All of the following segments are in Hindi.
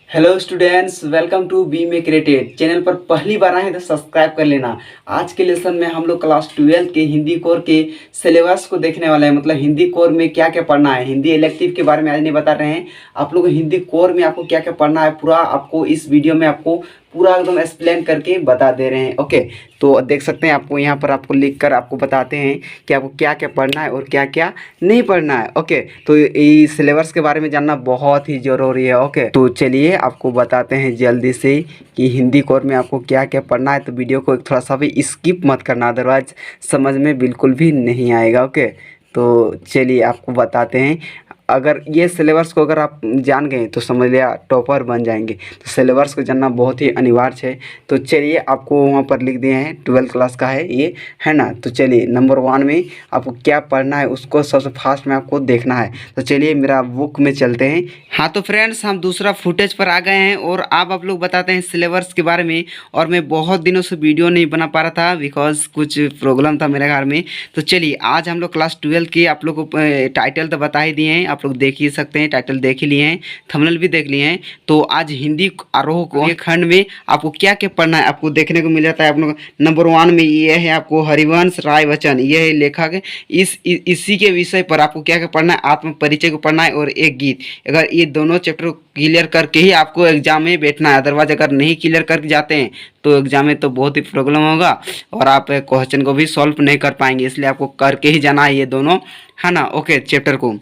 Hello students, welcome to be may created. Channel पर पहली बार आए हैं तो सब्सक्राइब कर लेना। आज के लेसन में हम लोग क्लास 12 के हिंदी कोर के सिलेबस को देखने वाले हैं। मतलब हिंदी कोर में क्या क्या पढ़ना है, हिंदी इलेक्टिव के बारे में आज नहीं बता रहे हैं। आप लोग हिंदी कोर में आपको क्या क्या पढ़ना है पूरा आपको इस वीडियो में आपको पूरा एकदम एक्सप्लेन करके बता दे रहे हैं। ओके, तो देख सकते हैं आपको यहाँ पर आपको लिख कर आपको बताते हैं कि आपको क्या क्या पढ़ना है और क्या क्या नहीं पढ़ना है। ओके, तो इस सिलेबस के बारे में जानना बहुत ही ज़रूरी है। ओके, तो चलिए आपको बताते हैं जल्दी से कि हिंदी कोर में आपको क्या क्या पढ़ना है। तो वीडियो को थोड़ा सा भी स्किप मत करना, अदरवाइज समझ में बिल्कुल भी नहीं आएगा। ओके, तो चलिए आपको बताते हैं। अगर ये सिलेबस को अगर आप जान गए तो समझ लिया टॉपर बन जाएंगे। तो सिलेबस को जानना बहुत ही अनिवार्य है। तो चलिए आपको वहाँ पर लिख दिए हैं 12 क्लास का है ये, है ना। तो चलिए नंबर 1 में आपको क्या पढ़ना है उसको सबसे फास्ट में आपको देखना है। तो चलिए मेरा बुक में चलते हैं। हाँ तो फ्रेंड्स, हम दूसरा फुटेज पर आ गए हैं और आप लोग बताते हैं सिलेबस के बारे में। और मैं बहुत दिनों से वीडियो नहीं बना पा रहा था बिकॉज कुछ प्रॉब्लम था मेरे घर में। तो चलिए आज हम लोग क्लास 12 की आप लोग को टाइटल तो बता ही दिए हैं, आप लोग देख ही सकते हैं, टाइटल देख ही लिए हैं, थंबनेल भी देख लिए हैं। तो आज हिंदी आरोह को खंड में आपको क्या क्या पढ़ना है आपको देखने को मिल जाता है। आप लोग नंबर 1 में ये है आपको हरिवंश राय बच्चन, ये है लेखक। इसी के विषय पर आपको क्या क्या पढ़ना है, आत्म परिचय को पढ़ना है और एक गीत। अगर ये दोनों चैप्टर क्लियर करके ही आपको एग्जाम में बैठना है, अदरवाइज अगर नहीं क्लियर करके जाते हैं तो एग्जाम में तो बहुत ही प्रॉब्लम होगा और आप क्वेश्चन को भी सॉल्व नहीं कर पाएंगे। इसलिए आपको करके ही जाना है ये दोनों, है ना। ओके, चैप्टर को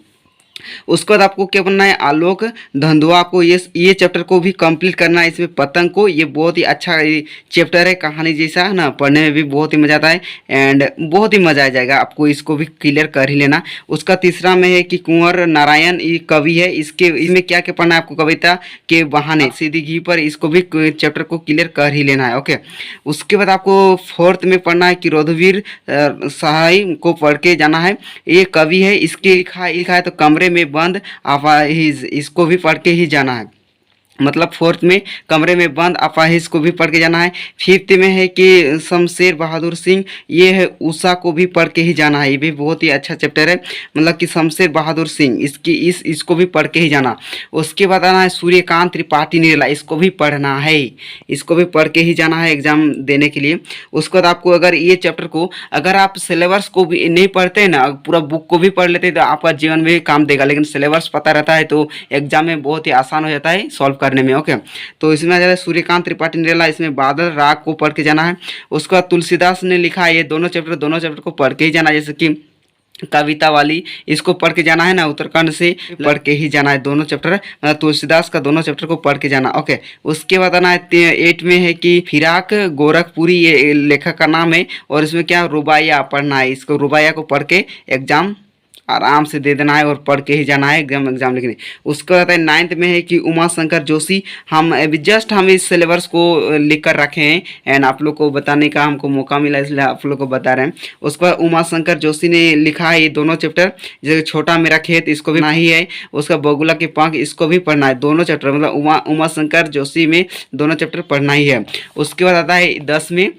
उसके बाद आपको क्या बनना है, आलोक धंधुआ को ये चैप्टर को भी कंप्लीट करना है। इसमें पतंग को, ये बहुत ही अच्छा चैप्टर है, कहानी जैसा है ना, पढ़ने में भी बहुत ही मज़ा आता है एंड बहुत ही मज़ा आ जाएगा। आपको इसको भी क्लियर कर ही लेना। उसका तीसरा में है कि कुंवर नारायण ये कवि है, इसमें क्या क्या पढ़ना है आपको, कविता के बहाने सीधी घी पर, इसको भी चैप्टर को क्लियर कर ही लेना है। ओके, उसके बाद आपको 4th में पढ़ना है कि रघुवीर सहाय को पढ़ के जाना है। ये कवि है, इसके लिखा है तो कमरे में बंद अपाहिज, इसको भी पढ़ के ही जाना है। मतलब 4th में कमरे में बंद अपाहिज को भी पढ़ के जाना है। 5th में है कि शमशेर बहादुर सिंह, ये है उषा को भी पढ़ के ही जाना है। ये भी बहुत ही अच्छा चैप्टर है, मतलब कि शमशेर बहादुर सिंह, इसको भी पढ़ के ही जाना। उसके बाद आना है सूर्यकांत त्रिपाठी निराला, इसको भी पढ़ना है, इसको भी पढ़ के ही जाना है एग्जाम देने के लिए। उसके बाद आपको अगर ये चैप्टर को अगर आप सिलेबस को भी नहीं पढ़ते हैं ना, पूरा बुक को भी पढ़ लेते हैं तो आपका जीवन में काम देगा। लेकिन सिलेबस पता रहता है तो एग्जाम में बहुत ही आसान हो जाता है सॉल्व करने में। ओके, तो इसमें आ जाता है सूर्यकांत त्रिपाठी निराला, इसमें बादल राग को पढ़ के जाना है। उसके बाद तुलसीदास ने लिखा है, ये दोनों चैप्टर को पढ़ के ही जाना है। जैसे कि कविता वाली, इसको पढ़ के जाना है ना, उत्तराखंड से पढ़ के ही जाना है दोनों चैप्टर, मतलब तुलसीदास का दोनों चैप्टर को पढ़ के जाना। ओके, उसके बाद आना है 8 में है कि फिराक गोरखपुरी, ये लेखक का नाम है और इसमें क्या रुबाइया पढ़ना है। इसको रुबाइया को पढ़ के एग्जाम आराम से दे देना है और पढ़ के ही जाना है एग्जाम लिखने। उसके बाद 9th में है कि उमा शंकर जोशी, हम इस सिलेबस को लिख कर रखे हैं एंड आप लोग को बताने का हमको मौका मिला इसलिए आप लोग को बता रहे हैं। उसके बाद उमा शंकर जोशी ने लिखा है ये दोनों चैप्टर, जैसे छोटा मेरा खेत, इसको भी पढ़ना ही है। उसका बगुला के पंख, इसको भी पढ़ना है, दोनों चैप्टर, मतलब उमा शंकर जोशी में दोनों चैप्टर पढ़ना ही है। उसके बाद आता है 10 में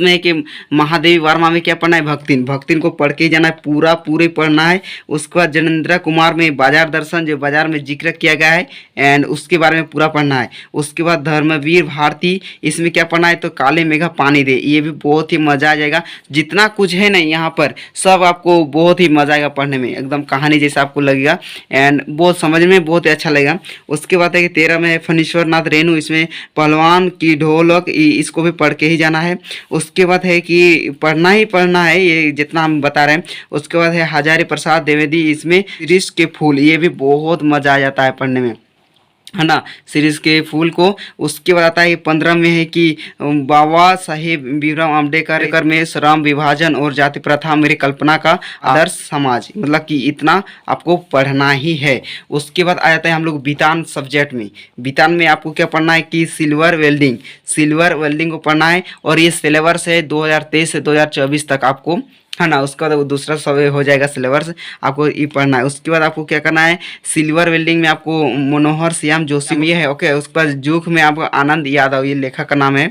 है कि महादेवी वर्मा में क्या पढ़ना है, भक्तिन को पढ़ के ही जाना है, पूरे पढ़ना है। उसके बाद जनेंद्र कुमार में बाजार दर्शन, जो बाजार में जिक्र किया गया है एंड उसके बारे में पूरा पढ़ना है। उसके बाद धर्मवीर भारती, इसमें क्या पढ़ना है तो काले मेघा पानी दे, ये भी बहुत ही मज़ा आ जाएगा। जितना कुछ है ना यहाँ पर सब आपको बहुत ही मज़ा आएगा पढ़ने में, एकदम कहानी जैसा आपको लगेगा एंड बहुत समझ में बहुत ही अच्छा लगेगा। उसके बाद है कि 13 में है फणीश्वर नाथ रेणु, इसमें पहलवान की ढोलक, इसको भी पढ़ के ही जाना है। उसके बाद है कि पढ़ना ही पढ़ना है ये जितना हम बता रहे हैं। उसके बाद है हजारी प्रसाद द्विवेदी, इसमें सीरीज के फूल, ये भी बहुत मज़ा आ जाता है पढ़ने में, है ना, सीरीज के फूल को। उसके बाद आता है 15 में है कि बाबा साहेब भीमराव अम्बेडकर में श्रम विभाजन और जाति प्रथा मेरी कल्पना का आदर्श समाज, मतलब कि इतना आपको पढ़ना ही है। उसके बाद आ जाता है हम लोग बितान सब्जेक्ट में। बितान में आपको क्या पढ़ना है कि सिल्वर वेल्डिंग को पढ़ना है और ये सिलेबस है 2023 से 2024 तक आपको, है ना। उसका बाद दूसरा सब हो जाएगा सिलेबस, आपको ये पढ़ना है। उसके बाद आपको क्या करना है, सिल्वर वेल्डिंग में आपको मनोहर श्याम जोशी में ये है। ओके, उसके बाद जूख में आपको आनंद यादव, ये लेखक का नाम है।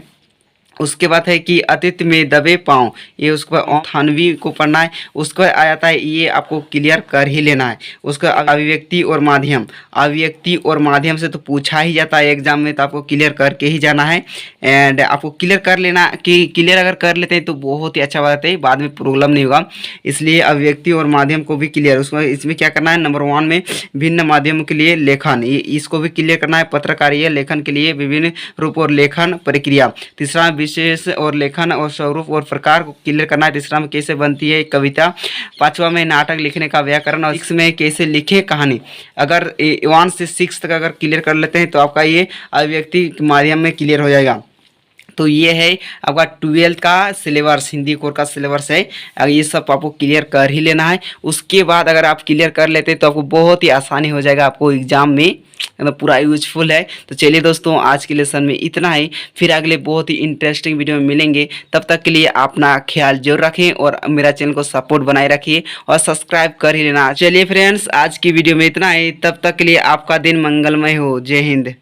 उसके बाद है कि अतीत में दबे पाँव, ये उसके बाद थानवी को पढ़ना है। उसके बाद आ जाता है, ये आपको क्लियर कर ही लेना है। उसका अभिव्यक्ति और माध्यम, अभिव्यक्ति और माध्यम से तो पूछा ही जाता है एग्जाम में, तो आपको क्लियर करके ही जाना है। एंड आपको क्लियर कर लेना, कि क्लियर अगर कर लेते हैं तो बहुत ही अच्छा बात है, बाद में प्रॉब्लम नहीं होगा। इसलिए अभिव्यक्ति और माध्यम को भी क्लियर, उसको इसमें क्या करना है, नंबर 1 में भिन्न माध्यमों के लिए लेखन, ये इसको भी क्लियर करना है। पत्रकारिता लेखन के लिए विभिन्न रूप और लेखन प्रक्रिया। तीसरा विशेष और लेखन और स्वरूप और प्रकार को क्लियर करना है। तीसरा में कैसे बनती है कविता। पांचवा में नाटक लिखने का व्याकरण। और 6 में कैसे लिखे कहानी। अगर 1 से 6 तक अगर क्लियर कर लेते हैं तो आपका ये अभिव्यक्ति के माध्यम में क्लियर हो जाएगा। तो ये है आपका 12th का सिलेबस, हिंदी कोर का सिलेबस है। अगर ये सब आपको क्लियर कर ही लेना है। उसके बाद अगर आप क्लियर कर लेते हैं तो आपको बहुत ही आसानी हो जाएगा, आपको एग्जाम में मतलब पूरा यूजफुल है। तो चलिए दोस्तों, आज के लेसन में इतना ही। फिर अगले बहुत ही इंटरेस्टिंग वीडियो में मिलेंगे। तब तक के लिए अपना ख्याल जरूर रखें और मेरा चैनल को सपोर्ट बनाए रखिए और सब्सक्राइब कर ही लेना। चलिए फ्रेंड्स, आज की वीडियो में इतना ही। तब तक के लिए आपका दिन मंगलमय हो। जय हिंद।